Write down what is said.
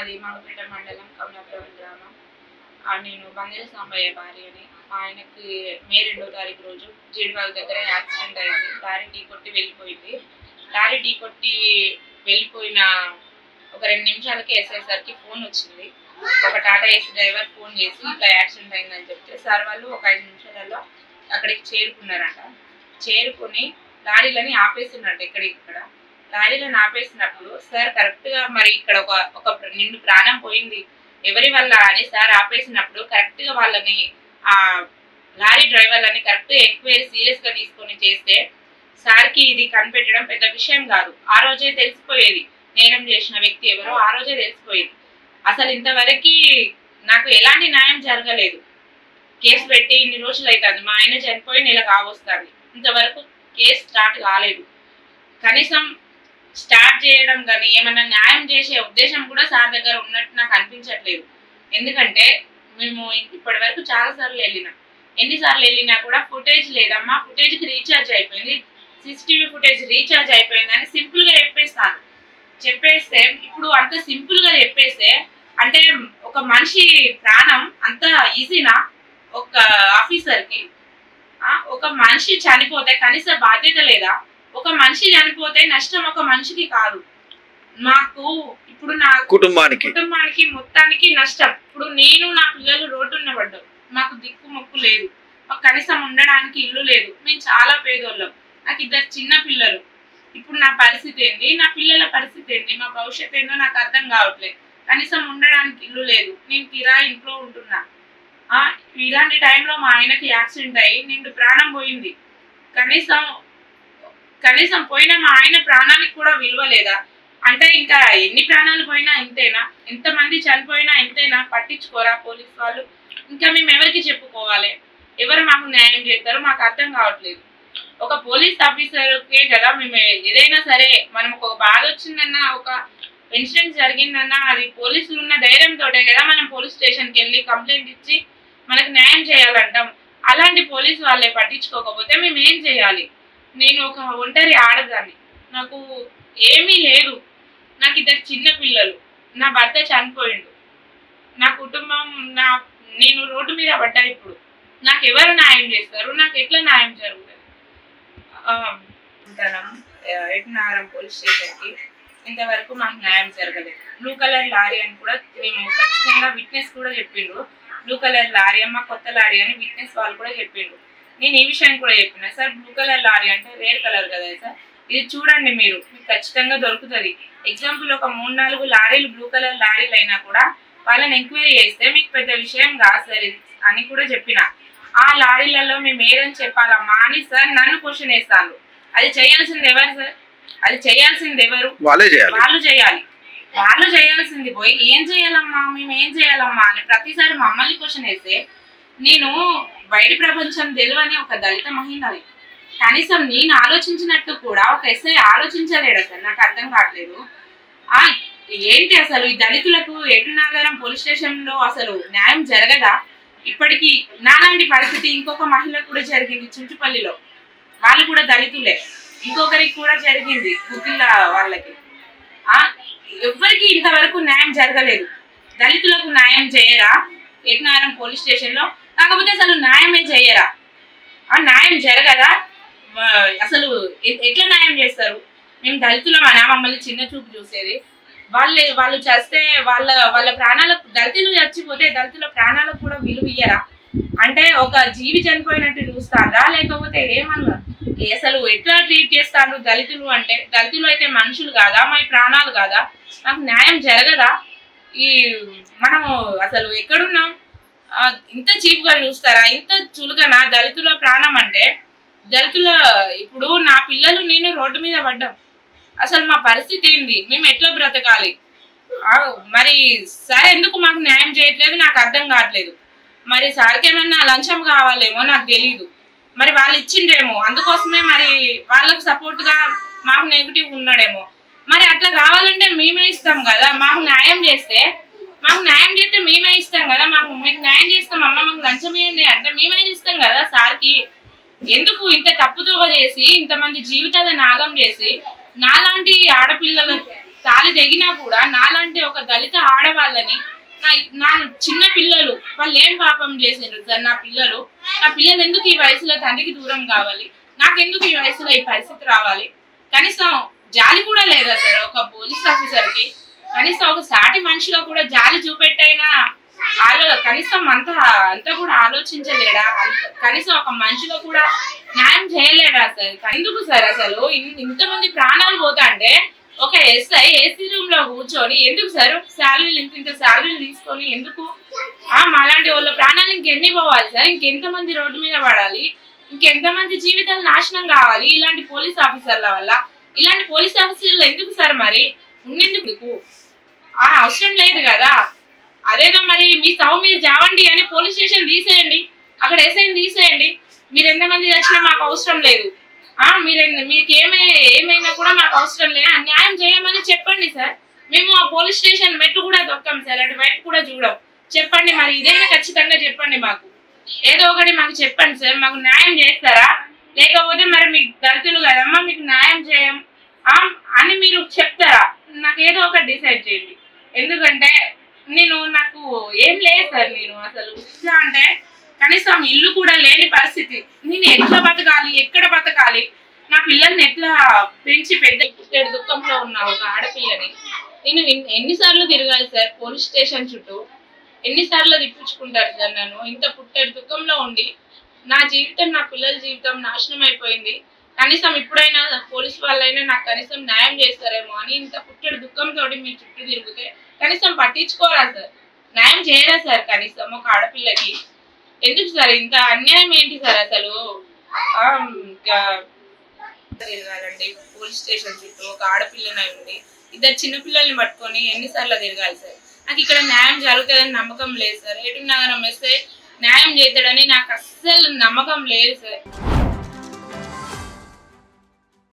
మాది మంగపేట మండలం కమలాపురం గ్రామం. నేను బందెల సాంబయ్య భార్యని. ఆయనకి మే 2వ తారీఖు రోజు జీడివాల దగ్గర యాక్సిడెంట్ అయింది. లారీ ఢీ కొట్టి వెళ్ళిపోయింది. లారీ ఢీ కొట్టి వెళ్ళిపోయిన ఒక 2 నిమిషాలకి ఎస్ఐసార్కి ఫోన్ వచ్చింది. ఒక టాటా ఏసీ డ్రైవర్ ఫోన్ చేసి ఇట్లా యాక్సిడెంట్ అయిందని చెప్తే సార్ వాళ్ళు ఒక 5 నిమిషాలలో అక్కడికి చేరుకున్నారంట. చేరుకొని లారీలని ఆపేస్తున్నట్టు ఇక్కడ లారీలను ఆపేసినప్పుడు సార్ కరెక్ట్గా మరి ఇక్కడ ఒక నిండు ప్రాణం పోయింది ఎవరి వల్ల అని సార్ ఆపేసినప్పుడు కరెక్ట్గా వాళ్ళని ఆ లారీ డ్రైవర్లని కరెక్ట్ ఎంక్వైరీ సీరియస్గా తీసుకొని చేస్తే సార్కి ఇది కనిపెట్టడం పెద్ద విషయం కాదు. ఆ రోజే తెలిసిపోయేది నేరం చేసిన వ్యక్తి ఎవరో, ఆ రోజే తెలిసిపోయేది. అసలు ఇంతవరకు నాకు ఎలాంటి న్యాయం జరగలేదు. కేసు పెట్టి ఇన్ని రోజులు అవుతుంది, మా ఆయన చనిపోయి నెల కావస్తుంది, ఇంతవరకు కేసు స్టార్ట్ కాలేదు. కనీసం స్టార్ట్ చేయడం కానీ ఏమన్నా న్యాయం చేసే ఉద్దేశం కూడా సార్ దగ్గర ఉన్నట్టు నాకు అనిపించట్లేదు. ఎందుకంటే మేము ఇప్పటి వరకు చాలాసార్లు వెళ్ళినాం. ఎన్నిసార్లు వెళ్ళినా కూడా ఫుటేజ్ లేదమ్మా, ఫుటేజ్కి రీఛార్జ్ అయిపోయింది, CCTV ఫుటేజ్ రీఛార్జ్ అయిపోయింది అని సింపుల్గా చెప్పేస్తాను. చెప్పేస్తే ఇప్పుడు అంత సింపుల్గా చెప్పేస్తే అంటే ఒక మనిషి ప్రాణం అంత ఈజీనా? ఒక ఆఫీసర్కి ఒక మనిషి చనిపోతే కనీస బాధ్యత లేదా? ఒక మనిషి చనిపోతే నష్టం ఒక మనిషికి కాదు, మాకు ఇప్పుడు నా కుటుంబానికి మొత్తానికి నష్టం. ఇప్పుడు నేను నా పిల్లలు రోడ్డున్న పడ్డాం, మాకు దిక్కు మొక్కు లేదు, మాకు కనీసం ఉండడానికి ఇల్లు లేదు, మేము చాలా పేదోళ్ళం, నాకు 2 చిన్న పిల్లలు. ఇప్పుడు నా పరిస్థితి ఏంది, నా పిల్లల పరిస్థితి ఏంది, మా భవిష్యత్తు ఏందో నాకు అర్థం కావట్లేదు. కనీసం ఉండడానికి ఇల్లు లేదు, నేను కిరాయి ఇంట్లో ఉంటున్నా. ఇలాంటి టైంలో మా ఆయనకి యాక్సిడెంట్ అయ్యి నిండు ప్రాణం పోయింది. కనీసం పోయిన మా ఆయన ప్రాణానికి కూడా విలువ లేదా? అంటే ఇంకా ఎన్ని ప్రాణాలు పోయినా ఇంతేనా? ఎంతమంది చనిపోయినా ఇంతేనా? పట్టించుకోరా పోలీస్ వాళ్ళు? ఇంకా మేము ఎవరికి చెప్పుకోవాలి? ఎవరు మాకు న్యాయం చేస్తారో మాకు అర్థం కావట్లేదు. ఒక పోలీస్ ఆఫీసర్కే కదా మేము ఏదైనా సరే, మనం ఒక బాధ వచ్చిందన్నా, ఒక ఇన్సిడెంట్ జరిగిందన్నా అది పోలీసులు ఉన్న ధైర్యంతో కదా మనం పోలీస్ స్టేషన్కి వెళ్ళి కంప్లైంట్ ఇచ్చి మనకు న్యాయం చేయాలంటాం. అలాంటి పోలీసు వాళ్ళే పట్టించుకోకపోతే మేము ఏం చేయాలి? నేను ఒక ఒంటరి ఆడదాన్ని, నాకు ఏమీ లేదు, నాకు 2 చిన్న పిల్లలు, నా భర్త చనిపోయిండు, నా కుటుంబం నేను రోడ్డు మీద పడ్డా. ఇప్పుడు నాకు ఎవరు న్యాయం చేస్తారు? నాకు ఎట్లా న్యాయం జరుగుతుంది? ఎట్నారం పోలీస్ స్టేషన్కి ఇంతవరకు మాకు న్యాయం జరగలేదు. బ్లూ కలర్ లారీ అని కూడా మేము ఖచ్చితంగా విట్నెస్ కూడా చెప్పిండ్రు. బ్లూ కలర్ లారీ అమ్మ కొత్త లారీ అని విట్నెస్ వాళ్ళు కూడా చెప్పిండ్రు. నేను ఈ విషయం కూడా చెప్పిన, సార్ బ్లూ కలర్ లారీ అంటే రేర్ కలర్ కదా సార్, ఇది చూడండి మీకు ఖచ్చితంగా దొరుకుతుంది. ఎగ్జాంపుల్ ఒక 3-4 లారీలు బ్లూ కలర్ లారీలు అయినా కూడా వాళ్ళని ఎంక్వైరీ చేస్తే మీకు పెద్ద విషయం కాదు సార్ అని కూడా చెప్పిన. ఆ లారీలలో మేము ఏదని చెప్పాలమ్మా అని సార్ నన్ను క్వశ్చన్ వేస్తాను. అది చేయాల్సింది ఎవరు సార్? అది చేయాల్సింది ఎవరు? వాళ్ళు చేయాలి. వాళ్ళు చేయాల్సింది పోయి ఏం చేయాలమ్మా, మేము ఏం చేయాలమ్మా అని ప్రతిసారి మమ్మల్ని క్వశ్చన్ వేస్తే, నేను బయట ప్రపంచం తెలియని ఒక దళిత మహిళని, కనీసం నేను ఆలోచించినట్టు కూడా ఒక ఎస్ఐ ఆలోచించలేడు సార్, నాకు అర్థం కావట్లేదు. ఏంటి అసలు ఈ దళితులకు ఎటునాగరం పోలీస్ స్టేషన్ లో అసలు న్యాయం జరగదా? ఇప్పటికీ నాలాంటి పరిస్థితి ఇంకొక మహిళకు కూడా జరిగింది చుంచుపల్లిలో, వాళ్ళు కూడా దళితులే, ఇంకొకరికి కూడా జరిగింది కుకిల్ల వాళ్ళకి. ఎవరికి ఇంతవరకు న్యాయం జరగలేదు. దళితులకు న్యాయం చేయరా ఎట్నారం పోలీస్ స్టేషన్ లో? కాకపోతే అసలు న్యాయమే చేయరా? న్యాయం జరగదా? అసలు ఎట్లా న్యాయం చేస్తారు? మేము దళితులమనా మమ్మల్ని చిన్న చూపు చూసేది? వాళ్ళు చేస్తే వాళ్ళ ప్రాణాలకు, దళితులు చచ్చిపోతే దళితుల ప్రాణాలకు కూడా విలువ ఇయ్యరా? అంటే ఒక జీవి చనిపోయినట్టు చూస్తారా లేకపోతే ఏమన్నా? అసలు ఎట్లా ట్రీట్ చేస్తారు దళితులు అంటే? దళితులు అయితే మనుషులు కాదా? మా ప్రాణాలు కాదా? నాకు న్యాయం జరగదా? మనము అసలు ఎక్కడున్నాం? ఇంత చీప్గా చూస్తారా? ఇంత చులుగనా దళితుల ప్రాణం అంటే? ఇప్పుడు నా పిల్లలు నేను రోడ్డు మీద పడ్డాం, అసలు మా పరిస్థితి ఏంది? మేము ఎట్లా బ్రతకాలి? మరి సార్ ఎందుకు మాకు న్యాయం చేయట్లేదు నాకు అర్థం కావట్లేదు. మరి సార్కి ఏమన్నా లంచం కావాలేమో నాకు తెలీదు, మరి వాళ్ళు ఇచ్చిండేమో, అందుకోసమే మరి వాళ్ళకు సపోర్ట్ గా మాకు నెగిటివ్ ఉన్నాడేమో. మరి అట్లా కావాలంటే మేమే ఇస్తాం కదా, మాకు న్యాయం చేస్తే మేమే ఇస్తాం కదా, మీకు న్యాయం చేస్తాం అమ్మ మాకు లంచం ఇవ్వండి అంటే మేమే ఇస్తాం కదా సార్కి. ఎందుకు ఇంత తప్పుదోవ చేసి ఇంతమంది జీవితాలను నాగం చేసి నాలాంటి ఆడపిల్లల తాళి తెగినా కూడా నాలాంటి ఒక దళిత ఆడవాళ్ళని నా చిన్న పిల్లలు వాళ్ళు ఏం పాపం చేసిండ్రు సార్? నా పిల్లలు ఎందుకు ఈ వయసులో తండ్రికి దూరం కావాలి? నాకెందుకు ఈ వయసులో ఈ పరిస్థితి రావాలి? కనీసం జాలి కూడా లేదా సార్ ఒక పోలీస్ ఆఫీసర్కి? కనీసం ఒక సాటి మనిషిగా కూడా జాలి చూపెట్టైనా కనీసం అంత కూడా ఆలోచించలేడా? కనీసం ఒక మనిషిగా కూడా న్యాయం చేయలేడా సార్? ఎందుకు సార్ అసలు ఇంతమంది ప్రాణాలు పోతా అంటే ఒక ఎస్ఐ ఏసీ రూమ్ లో కూర్చొని ఎందుకు సార్ శాలరీలు ఇంత శాలరీలు తీసుకొని ఎందుకు? మాలాంటి వాళ్ళ ప్రాణాలు ఇంకెన్ని పోవాలి సార్? ఇంకెంతమంది రోడ్డు మీద పడాలి? ఇంకెంతమంది జీవితాలు నాశనం కావాలి ఇలాంటి పోలీస్ ఆఫీసర్ల వల్ల? ఇలాంటి పోలీస్ ఆఫీసర్లు ఎందుకు సార్ మరి ఉండేందుకు? అవసరం లేదు కదా. అదేదో మరి మీ సౌ మీరు జావండి అని పోలీస్ స్టేషన్ తీసేయండి, అక్కడ ఎస్ఐని తీసేయండి. మీరు ఎంతమంది వచ్చినా మాకు అవసరం లేదు. మీకు ఏమైనా కూడా మాకు అవసరం లేదు. న్యాయం చేయమని చెప్పండి సార్. మేము ఆ పోలీస్ స్టేషన్ మెట్టు కూడా దొక్కాం సార్, అటు వైపు కూడా చూడం. చెప్పండి మరి, ఇదైనా ఖచ్చితంగా చెప్పండి. మాకు ఏదో ఒకటి మాకు చెప్పండి సార్. మాకు న్యాయం చేస్తారా? లేకపోతే మరి మీకు దళితులు కదమ్మా మీకు న్యాయం చేయం అని మీరు చెప్తారా? నాకు ఏదో ఒకటి డిసైడ్ చేయండి. ఎందుకంటే నాకు ఏం లేదు సార్. నేను అసలు ఎట్లా అంటే కనీసం ఇల్లు కూడా లేని పరిస్థితి. నేను ఎట్లా బతకాలి, ఎక్కడ బతకాలి? నా పిల్లల్ని ఎట్లా పెంచి పెద్ద దుఃఖంలో ఉన్న ఒక ఆడపిల్లని నేను ఎన్నిసార్లు తిరగాలి సార్ పోలీస్ స్టేషన్ చుట్టూ? ఎన్నిసార్లు తిప్పించుకుంటారు సార్ నన్ను? ఇంత పుట్టెడు దుఃఖంలో ఉండి నా జీవితం, నా పిల్లల జీవితం నాశనం అయిపోయింది. కనీసం ఇప్పుడైనా పోలీసు వాళ్ళైనా నాకు కనీసం న్యాయం చేస్తారేమో అని ఇంత పుట్టెడు దుఃఖంతో మీ చుట్టూ తిరిగితే కనీసం పట్టించుకోరా సార్? న్యాయం చేయరా సార్ కనీసం ఒక ఆడపిల్లకి? ఎందుకు సార్ ఇంత అన్యాయం ఏంటి సార్ అసలు? తిరగాలండి పోలీస్ స్టేషన్ చుట్టూ ఒక ఆడపిల్లనై ఉండి ఇద్దరు చిన్నపిల్లల్ని పట్టుకొని ఎన్నిసార్లు తిరగాలి సార్? నాకు ఇక్కడ న్యాయం జరుగుతుందని నమ్మకం లేదు సార్. ఏటూరు నగరం వస్తే న్యాయం చేస్తాడని నాకు అస్సలు నమ్మకం లేదు సార్.